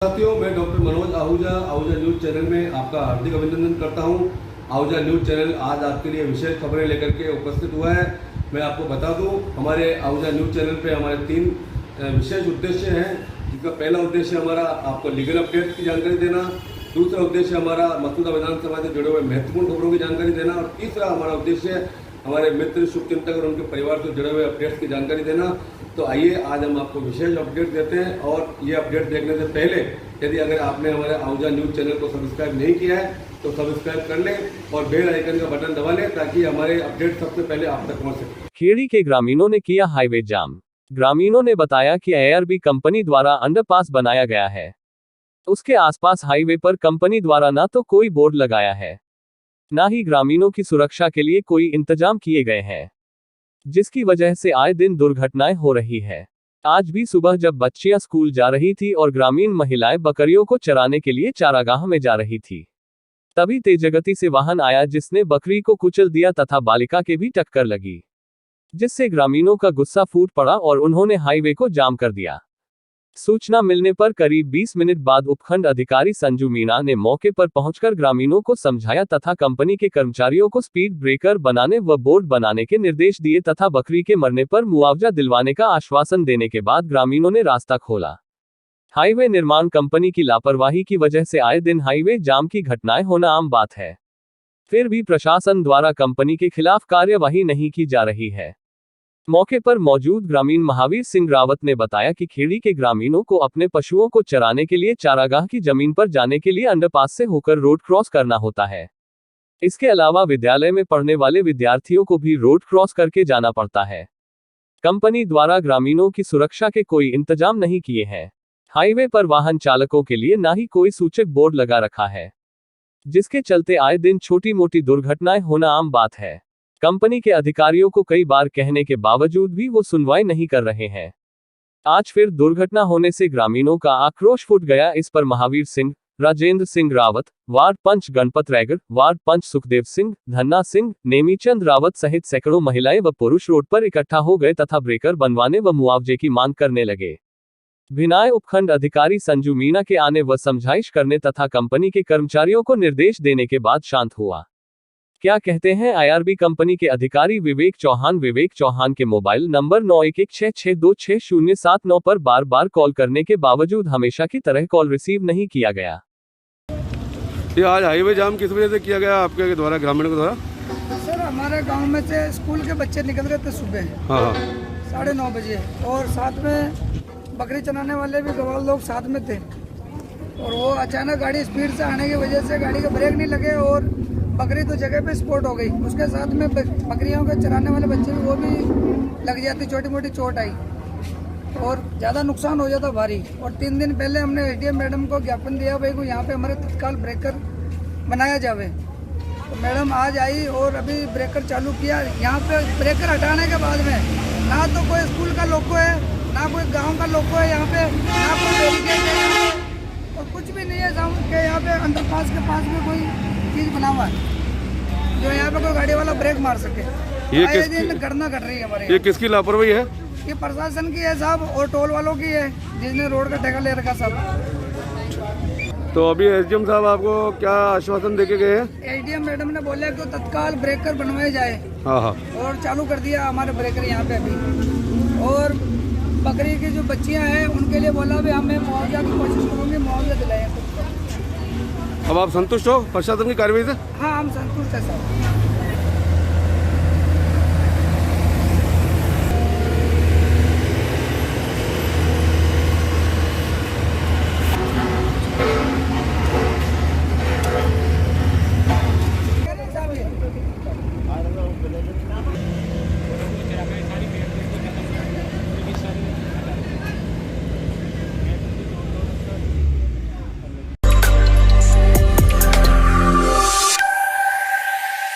साथियों, मैं doctor Manoj Ahuja Ahuja news channel में आपका हार्दिक अभिनंदन करता हूं। आहूजा न्यूज़ चैनल आज आपके लिए विशेष खबरें लेकर के उपस्थित हुआ है। मैं आपको बता दूं, हमारे आहूजा न्यूज़ चैनल पे हमारे 3 विशेष उद्देश्य हैं। जिसका पहला उद्देश्य हमारा आपको लीगल अपडेट की जानकारी देना, दूसरा उद्देश्य हमारा मसूदा विधानसभा से जुड़े हुए महत्वपूर्ण खबरों की जानकारी देना और तीसरा हमारा उद्देश्य हमारे मित्र शुभचिंतक और उनके परिवार से जुड़े हुए अपडेट्स की जानकारी देना। तो आइए आज हम आपको विशेष अपडेट देते हैं। और ये अपडेट देखने से पहले यदि अगर आपने हमारे आहूजा न्यूज़ चैनल को सब्सक्राइब नहीं किया है तो सब्सक्राइब कर लें और बेल आइकन का बटन दबा लें ताकि हमारे अपडेट सबसे पहले आप तक पहुंच सके। खेड़ी के ग्रामीणों ने किया हाईवे जाम। ग्रामीणों ने बताया कि ARB कंपनी द्वारा अंडरपास बनाया गया है। उसके आसपास हाईवे पर कंपनी द्वारा ना तो कोई बोर्ड लगाया है, ना ही ग्रामीणों की सुरक्षा के लिए कोई इंतजाम किए गए हैं, जिसकी वजह से आए दिन दुर्घटनाएं हो रही है। आज भी सुबह जब बच्चियां स्कूल जा रही थी और ग्रामीण महिलाएं बकरियों को चराने के लिए चारागाह में जा रही थी, तभी तेजगति से वाहन आया जिसने बकरी को कुचल दिया तथा बालिका के भी टक्कर लगी, जिससे ग्रामीणों का गुस्सा फूट पड़ा और उन्होंने हाईवे को जाम कर दिया। सूचना मिलने पर करीब 20 मिनट बाद उपखंड अधिकारी संजू मीणा ने मौके पर पहुंचकर ग्रामीणों को समझाया तथा कंपनी के कर्मचारियों को स्पीड ब्रेकर बनाने व बोर्ड बनाने के निर्देश दिए तथा बकरी के मरने पर मुआवजा दिलवाने का आश्वासन देने के बाद ग्रामीणों ने रास्ता खोला। हाईवे निर्माण कंपनी की लापरवाही की वजह से आए दिन हाईवे जाम की घटनाएं होना आम बात है, फिर भी प्रशासन द्वारा कंपनी के खिलाफ कार्यवाही नहीं की जा रही है। मौके पर मौजूद ग्रामीण महावीर सिंह रावत ने बताया कि खेड़ी के ग्रामीणों को अपने पशुओं को चराने के लिए चारागाह की जमीन पर जाने के लिए अंडरपास से होकर रोड क्रॉस करना होता है। इसके अलावा विद्यालय में पढ़ने वाले विद्यार्थियों को भी रोड क्रॉस करके जाना पड़ता है। कंपनी द्वारा ग्रामीणों की सुरक्षा के कोई इंतजाम नहीं किए हैं। हाईवे पर वाहन चालकों के लिए ना ही कोई सूचक बोर्ड लगा रखा है, जिसके चलते आए दिन छोटी मोटी दुर्घटनाएं होना आम बात है। कंपनी के अधिकारियों को कई बार कहने के बावजूद भी वो सुनवाई नहीं कर रहे हैं। आज फिर दुर्घटना होने से ग्रामीणों का आक्रोश फूट गया। इस पर महावीर सिंह, राजेंद्र सिंह रावत, वार्ड पंच गणपत रैगर, वार्ड पंच सुखदेव सिंह, धन्ना सिंह, नेमीचंद रावत सहित सैकड़ों महिलाएं व पुरुष रोड पर इकट्ठा हो गए तथा ब्रेकर बनवाने व मुआवजे की मांग करने लगे। भिनाय उपखंड अधिकारी संजू मीणा के आने व समझाइश करने तथा कंपनी के कर्मचारियों को निर्देश देने के बाद शांत हुआ। क्या कहते हैं ARB कंपनी के अधिकारी विवेक चौहान के मोबाइल नंबर 9116626079 पर बार बार कॉल करने के बावजूद हमेशा की तरह कॉल रिसीव नहीं किया गया। ये आज हाईवे जाम किस वजह से किया गया आपके द्वारा, ग्रामीणों के द्वारा? सर, हमारे गांव में से स्कूल के बच्चे निकल रहे थे सुबह हाँ 9:30 बजे और साथ में बकरी चलाने वाले भी गवाह लोग साथ में थे और वो अचानक गाड़ी स्पीड से आने की वजह से गाड़ी के ब्रेक नहीं लगे और बकरी तो जगह पे स्पॉट हो गई। उसके साथ में बकरियों के चराने वाले बच्चे भी वो भी लग जाती, छोटी मोटी चोट आई और ज़्यादा नुकसान हो जाता भारी। और 3 दिन पहले हमने SDM मैडम को ज्ञापन दिया भाई को यहाँ पे हमारे तत्काल ब्रेकर बनाया जावे। तो मैडम आज आई और अभी ब्रेकर चालू किया। यहाँ पे ब्रेकर हटाने के बाद में ना तो कोई स्कूल का लोगो है, ना कोई गाँव का लोगो है, यहाँ पे ना कोई बैरिकेड है और कुछ भी नहीं है। के यहाँ पे अंडरपास के पास में कोई चीज बना हुआ है जो यहाँ पे कोई गाड़ी वाला ब्रेक मार सके। ये दिन घटना घट रही है हमारे। ये किसकी लापरवाही है? ये प्रशासन की है साहब और टोल वालों की है जिसने रोड का ठेका ले रखा सब। तो अभी SDM साहब आपको क्या आश्वासन देके गए हैं? SDM मैडम ने बोला कि तत्काल ब्रेकर बनवाए जाए हाँ और चालू कर दिया हमारे ब्रेकर यहाँ पे अभी। और बकरी की जो बच्चियाँ हैं उनके लिए बोला भी हमें मुआवजा की कोशिश करूँगी, मुआवजा दिलाएं। अब आप संतुष्ट हो प्रशासन की कार्रवाई से? हाँ, हम संतुष्ट है सर।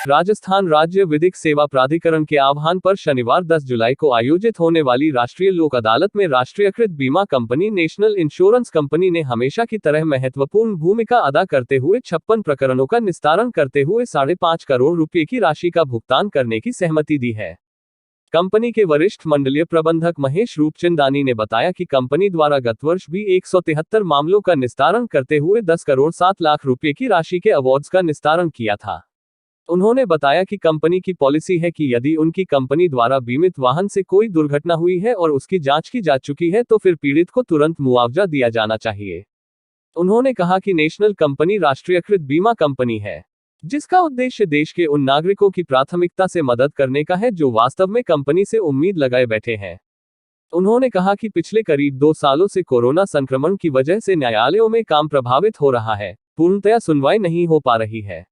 राजस्थान राज्य विधिक सेवा प्राधिकरण के आह्वान पर शनिवार 10 जुलाई को आयोजित होने वाली राष्ट्रीय लोक अदालत में राष्ट्रीयकृत बीमा कंपनी नेशनल इंश्योरेंस कंपनी ने हमेशा की तरह महत्वपूर्ण भूमिका अदा करते हुए 56 प्रकरणों का निस्तारण करते हुए 5.5 करोड़ रुपए की राशि का भुगतान करने की सहमति दी है। कंपनी के वरिष्ठ मंडलीय प्रबंधक महेश रूपचंदानी ने बताया कि कंपनी द्वारा गत वर्ष भी 173 मामलों का निस्तारण करते हुए 10 करोड़ 7 लाख रुपए की राशि के अवार्ड्स का निस्तारण किया था। उन्होंने बताया कि कंपनी की पॉलिसी है कि यदि उनकी कंपनी द्वारा बीमित वाहन से कोई दुर्घटना हुई है और उसकी जांच की जा चुकी है तो फिर पीड़ित को तुरंत मुआवजा दिया जाना चाहिए। उन्होंने कहा कि नेशनल कंपनी राष्ट्रीयकृत बीमा कंपनी है, जिसका उद्देश्य देश के उन नागरिकों की प्राथमिकता से मदद करने का है जो वास्तव में कंपनी से उम्मीद लगाए बैठे हैं। उन्होंने कहा कि पिछले करीब 2 सालों से कोरोना संक्रमण की वजह से न्यायालयों में काम प्रभावित हो रहा है, पूर्णतया सुनवाई नहीं हो पा रही है।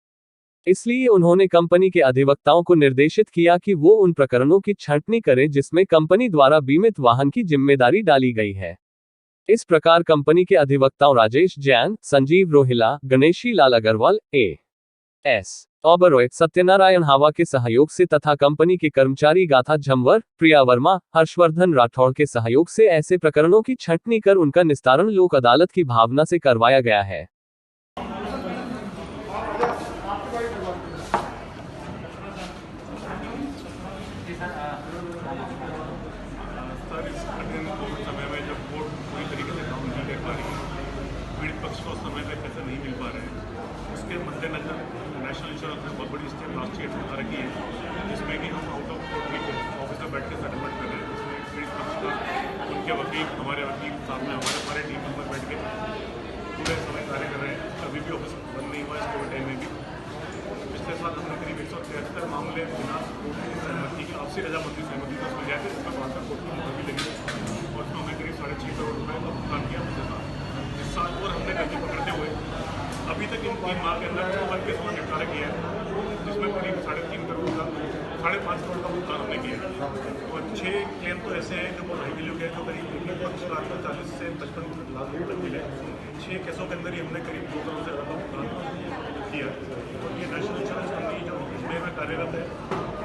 इसलिए उन्होंने कंपनी के अधिवक्ताओं को निर्देशित किया कि वो उन प्रकरणों की छानबीन करें जिसमें कंपनी द्वारा बीमित वाहन की जिम्मेदारी डाली गई है। इस प्रकार कंपनी के अधिवक्ताओं राजेश जैन, संजीव रोहिला, गणेशी लाल अग्रवाल, एस ओबरॉय, सत्यनारायण हावा के सहयोग से तथा कंपनी के कर्मचारी गाथा झंवर, प्रिया वर्मा, हर्षवर्धन राठौड़ के सहयोग से ऐसे प्रकरणों की छंटनी कर उनका निस्तारण लोक अदालत की भावना से करवाया गया है। समय में जब कोर्ट पूरी तरीके से काम नहीं कर पा रही है, पीड़ित पक्ष को समय पे पैसे नहीं मिल पा रहे हैं, उसके मद्देनजर नेशनल इंश्योरेंस ने बहुत बड़ी स्टेप लास्ट ईयर उठा रखी है, जिसमें कि हम आउट ऑफ कोर्ट भी ऑफिस में बैठ के सेटलमेंट कर रहे हैं। जिसमें पीड़ित पक्ष का उनके वकील, हमारे वकील साथ में हमारे टीम मेंबर बैठ के पूरे समय कार्य कर रहे हैं। अभी भी ऑफिस बंद नहीं हुआ है, कोविड टाइम में भी। पिछले साल हमने करीब 173 मामले बिना कोर्ट की सहमति की, आपसी रजामंदी सहमति का उसमें गए थे, जिसमें 52 कोर्ट की मुहर भी लगी और उसमें हमने करीब 6.5 करोड़ रुपये का भुगतान किया पिछले साल। इस साल और हमने गति पकड़ते हुए अभी तक इन 3 माह के अंदर 54 केस का निपटारा किया है, जिसमें करीब 3.5 करोड़ का 5.5 करोड़ का भुगतान हमने किया है। और 6 क्लेम तो ऐसे हैं जो बहुत हाई वैल्यू के हैं, जो करीब 40 से 55 लाख रुपये तक मिले। 6 केसों के अंदर ही हमने करीब 2 करोड़ से ज़्यादा भुगतान किया। और ये नेशनल इंश्योरेंस कंपनी जो मुंबई में कार्यरत है,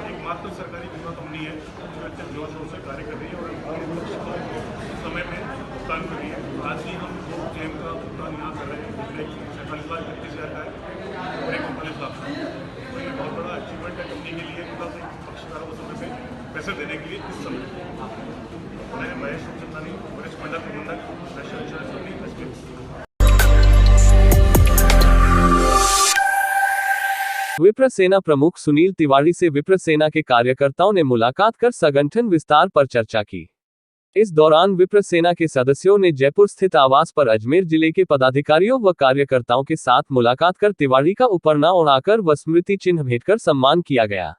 एकमात्र सरकारी बीमा कंपनी है जो इतने जोर शोर से कार्य कर रही है और समय में भुगतान कर रही है। आज ही हम 2 क्लेम का भुगतान यहाँ कर रहे हैं, एक 47,31,000 का है और एक 39 लाख का। तो ये बहुत बड़ा अचीवमेंट है कंपनी के लिए, मतलब पक्षकारों को समय पे पैसे देने के लिए इस समय। मैं महेश रूपचंदानी, वरिष्ठ मंडल प्रबंधक, नेशनल इंश्योरेंस कंपनी। विप्र सेना प्रमुख सुनील तिवारी से विप्र सेना के कार्यकर्ताओं ने मुलाकात कर संगठन विस्तार पर चर्चा की। इस दौरान विप्र सेना के सदस्यों ने जयपुर स्थित आवास पर अजमेर जिले के पदाधिकारियों व कार्यकर्ताओं के साथ मुलाकात कर तिवारी का उपरना ओढ़ाकर व स्मृति चिन्ह भेंटकर सम्मान किया गया।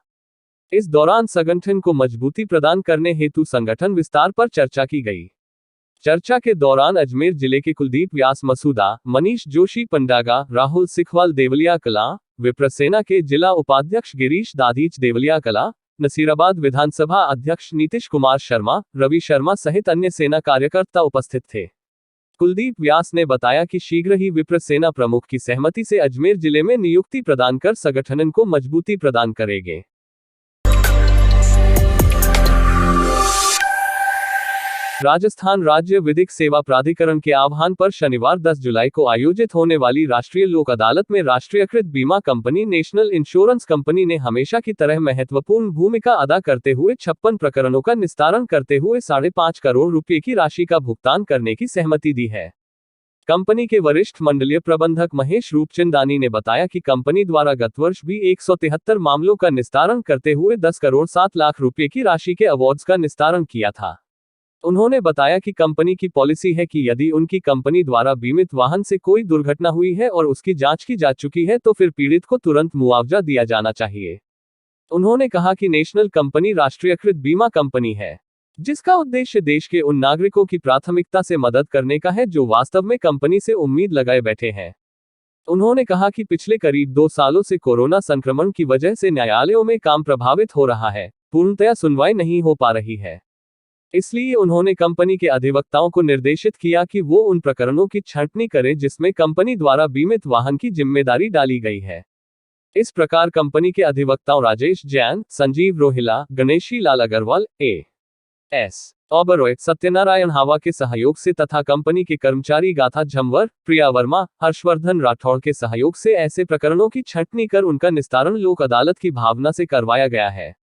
इस दौरान संगठन को मजबूती प्रदान करने हेतु संगठन विस्तार पर चर्चा की गई। चर्चा के दौरान अजमेर जिले के कुलदीप व्यास मसूदा, मनीष जोशी पंडागा, राहुल सिखवाल देवलिया कला, विप्र सेना के जिला उपाध्यक्ष गिरीश दाधीच देवलिया कला, नसीराबाद विधानसभा अध्यक्ष नीतीश कुमार शर्मा, रवि शर्मा सहित अन्य सेना कार्यकर्ता उपस्थित थे। कुलदीप व्यास ने बताया कि शीघ्र ही विप्र सेना प्रमुख की सहमति से अजमेर जिले में नियुक्ति प्रदान कर संगठन को मजबूती प्रदान करेंगे। राजस्थान राज्य विधिक सेवा प्राधिकरण के आह्वान पर शनिवार 10 जुलाई को आयोजित होने वाली राष्ट्रीय लोक अदालत में राष्ट्रीयकृत बीमा कंपनी नेशनल इंश्योरेंस कंपनी ने हमेशा की तरह महत्वपूर्ण भूमिका अदा करते हुए 56 प्रकरणों का निस्तारण करते हुए 5.5 करोड़ रुपए की राशि का भुगतान करने की सहमति दी है। कंपनी के वरिष्ठ मंडलीय प्रबंधक महेश रूपचंदानी ने बताया कि कंपनी द्वारा गत वर्ष भी 173 मामलों का निस्तारण करते हुए 10 करोड़ 7 लाख रुपए की राशि के अवार्ड्स का निस्तारण किया था। उन्होंने बताया कि कंपनी की पॉलिसी है कि यदि उनकी कंपनी द्वारा बीमित वाहन से कोई दुर्घटना हुई है और उसकी जांच की जा चुकी है तो फिर पीड़ित को तुरंत मुआवजा दिया जाना चाहिए। उन्होंने कहा कि नेशनल कंपनी राष्ट्रीयकृत बीमा कंपनी है, जिसका उद्देश्य देश के उन नागरिकों की प्राथमिकता से मदद करने का है जो वास्तव में कंपनी से उम्मीद लगाए बैठे हैं। उन्होंने कहा कि पिछले करीब 2 सालों से कोरोना संक्रमण की वजह से न्यायालयों में काम प्रभावित हो रहा है, पूर्णतया सुनवाई नहीं हो पा रही है। इसलिए उन्होंने कंपनी के अधिवक्ताओं को निर्देशित किया कि वो उन प्रकरणों की छानबीन करें जिसमें कंपनी द्वारा बीमित वाहन की जिम्मेदारी डाली गई है। इस प्रकार कंपनी के अधिवक्ताओं राजेश जैन, संजीव रोहिला, गणेशी लाल अग्रवाल, एस ओबरॉय, सत्यनारायण हावा के सहयोग से तथा कंपनी के कर्मचारी गाथा झंवर, प्रिया वर्मा, हर्षवर्धन राठौड़ के सहयोग से ऐसे प्रकरणों की छानबीन कर उनका निस्तारण लोक अदालत की भावना से करवाया गया है।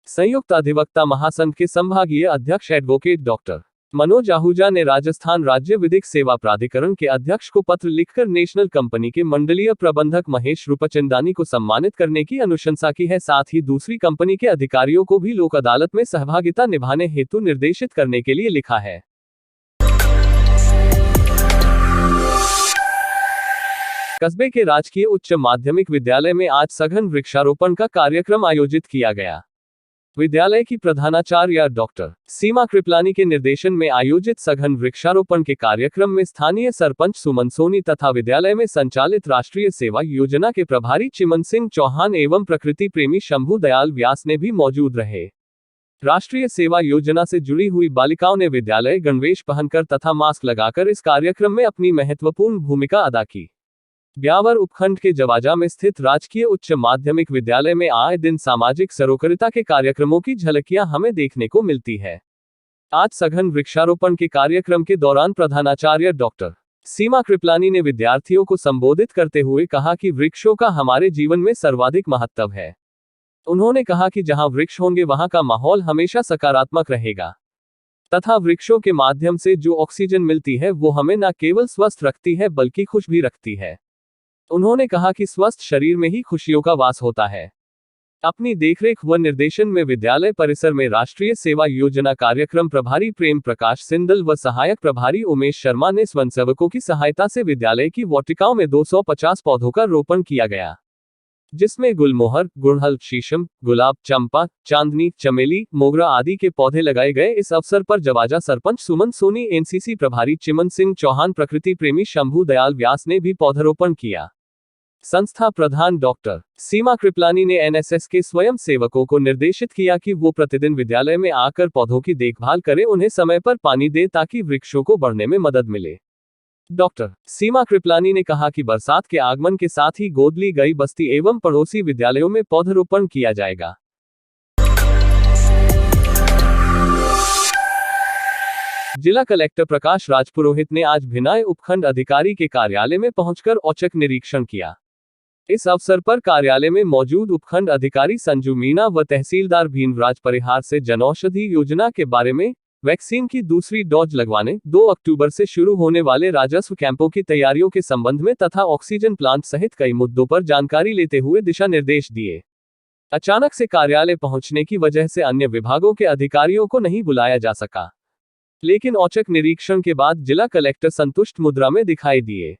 संयुक्त अधिवक्ता महासंघ के संभागीय अध्यक्ष एडवोकेट डॉक्टर मनोज आहूजा ने राजस्थान राज्य विधिक सेवा प्राधिकरण के अध्यक्ष को पत्र लिखकर नेशनल कंपनी के मंडलीय प्रबंधक महेश रूपचंदानी को सम्मानित करने की अनुशंसा की है। साथ ही दूसरी कंपनी के अधिकारियों को भी लोक अदालत में सहभागिता निभाने हेतु निर्देशित करने के लिए लिखा है। कस्बे के राजकीय उच्च माध्यमिक विद्यालय में आज सघन वृक्षारोपण का कार्यक्रम आयोजित किया गया। विद्यालय की प्रधानाचार्य डॉक्टर सीमा कृपलानी के निर्देशन में आयोजित सघन वृक्षारोपण के कार्यक्रम में स्थानीय सरपंच सुमन सोनी तथा विद्यालय में संचालित राष्ट्रीय सेवा योजना के प्रभारी चिमन सिंह चौहान एवं प्रकृति प्रेमी शंभू दयाल व्यास ने भी मौजूद रहे। राष्ट्रीय सेवा योजना से जुड़ी हुई बालिकाओं ने विद्यालय गणवेश पहनकर तथा मास्क लगाकर इस कार्यक्रम में अपनी महत्वपूर्ण भूमिका अदा की। ब्यावर उपखंड के जवाजा में स्थित राजकीय उच्च माध्यमिक विद्यालय में आए दिन सामाजिक सरोकारिता के कार्यक्रमों की झलकियां हमें देखने को मिलती है। आज सघन वृक्षारोपण के कार्यक्रम के दौरान प्रधानाचार्य डॉक्टर सीमा कृपलानी ने विद्यार्थियों को संबोधित करते हुए कहा कि वृक्षों का हमारे जीवन में सर्वाधिक महत्व है। उन्होंने कहा कि जहां वृक्ष होंगे वहां का माहौल हमेशा सकारात्मक रहेगा तथा वृक्षों के माध्यम से जो ऑक्सीजन मिलती है वो हमें न केवल स्वस्थ रखती है बल्कि खुश भी रखती है। उन्होंने कहा कि स्वस्थ शरीर में ही खुशियों का वास होता है। अपनी देखरेख व निर्देशन में विद्यालय परिसर में राष्ट्रीय सेवा योजना कार्यक्रम प्रभारी प्रेम प्रकाश सिंदल व सहायक प्रभारी उमेश शर्मा ने स्वयंसेवकों की सहायता से विद्यालय की वाटिकाओं में 250 पौधों का रोपण किया गया, जिसमें गुलमोहर, गुड़हल, शीशम, गुलाब, चंपा, चांदनी, चमेली, मोगरा आदि के पौधे लगाए गए। इस अवसर पर जवाजा सरपंच सुमन सोनी, एनसीसी प्रभारी चिमन सिंह चौहान, प्रकृति प्रेमी शंभू दयाल व्यास ने भी पौधारोपण किया। संस्था प्रधान डॉक्टर सीमा कृपलानी ने एनएसएस के स्वयं सेवकों को निर्देशित किया कि वो प्रतिदिन विद्यालय में आकर पौधों की देखभाल करें, उन्हें समय पर पानी दें ताकि वृक्षों को बढ़ने में मदद मिले। डॉक्टर सीमा कृपलानी ने कहा कि बरसात के आगमन के साथ ही गोद ली गई बस्ती एवं पड़ोसी विद्यालयों में पौधारोपण किया जाएगा। जिला कलेक्टर प्रकाश राजपुरोहित ने आज भिनाई उपखंड अधिकारी के कार्यालय में पहुंचकर औचक निरीक्षण किया। इस अवसर पर कार्यालय में मौजूद उपखंड अधिकारी संजू मीणा व तहसीलदार भीमराज परिहार से जनौषधि योजना के बारे में, वैक्सीन की दूसरी डोज लगवाने, 2 अक्टूबर से शुरू होने वाले राजस्व कैंपों की तैयारियों के संबंध में तथा ऑक्सीजन प्लांट सहित कई मुद्दों पर जानकारी लेते हुए दिशा निर्देश दिए। अचानक से कार्यालय पहुंचने की वजह से अन्य विभागों के अधिकारियों को नहीं बुलाया जा सका, लेकिन औचक निरीक्षण के बाद जिला कलेक्टर संतुष्ट मुद्रा में दिखाई दिए।